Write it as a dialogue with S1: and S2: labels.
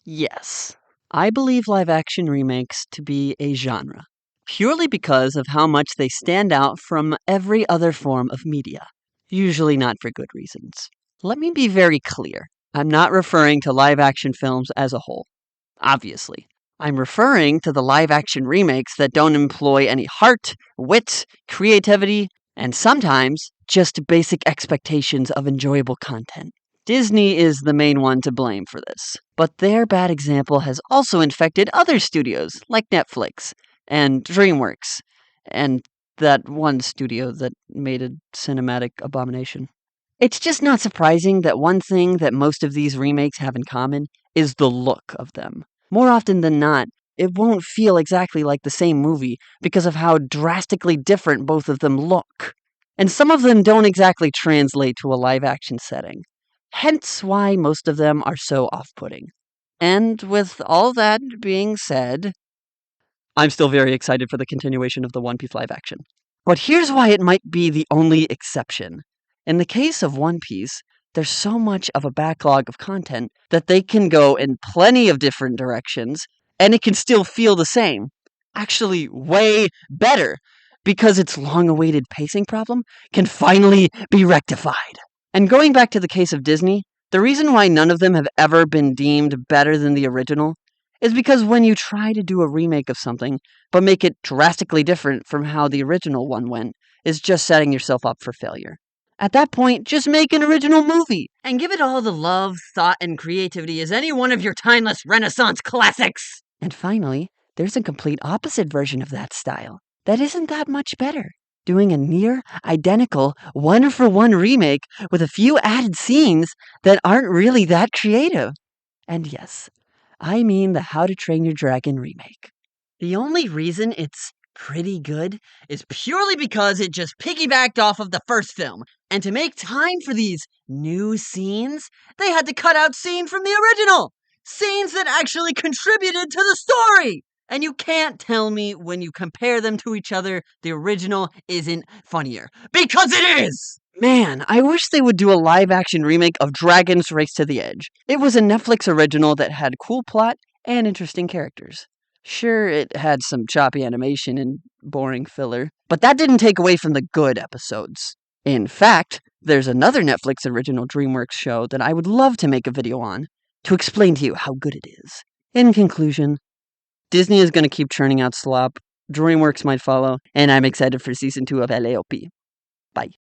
S1: Yes, I believe live-action remakes to be a genre, purely because of how much they stand out from every other form of media, usually not for good reasons. Let me be very clear. I'm not referring to live-action films as a whole, obviously. I'm referring to the live-action remakes that don't employ any heart, wit, creativity, and sometimes just basic expectations of enjoyable content. Disney is the main one to blame for this, but their bad example has also infected other studios like Netflix and Dreamworks and that one studio that made a cinematic abomination. It's just not surprising that one thing that most of these remakes have in common is the look of them. More often than not, it won't feel exactly like the same movie because of how drastically different both of them look. And some of them don't exactly translate to a live action setting. Hence why most of them are so off-putting. And with all that being said, I'm still very excited for the continuation of the One Piece live action. But here's why it might be the only exception. In the case of One Piece, there's so much of a backlog of content that they can go in plenty of different directions, and it can still feel the same. Actually, way better, because its long-awaited pacing problem can finally be rectified. And going back to the case of Disney, the reason why none of them have ever been deemed better than the original is because when you try to do a remake of something, but make it drastically different from how the original one went, is just setting yourself up for failure. At that point, just make an original movie and give it all the love, thought, and creativity as any one of your timeless Renaissance classics! And finally, there's a complete opposite version of that style that isn't that much better. Doing a near identical one-for-one remake with a few added scenes that aren't really that creative. And yes, I mean the How to Train Your Dragon remake. The only reason it's pretty good is purely because it just piggybacked off of the first film. And to make time for these new scenes, they had to cut out scenes from the original. Scenes that actually contributed to the story. And you can't tell me when you compare them to each other, the original isn't funnier. Because it is! Man, I wish they would do a live-action remake of Dragon's Race to the Edge. It was a Netflix original that had cool plot and interesting characters. Sure, it had some choppy animation and boring filler, but that didn't take away from the good episodes. In fact, there's another Netflix original Dreamworks show that I would love to make a video on to explain to you how good it is. In conclusion, Disney is going to keep churning out slop, Dreamworks might follow, and I'm excited for season 2 of LAOP. Bye.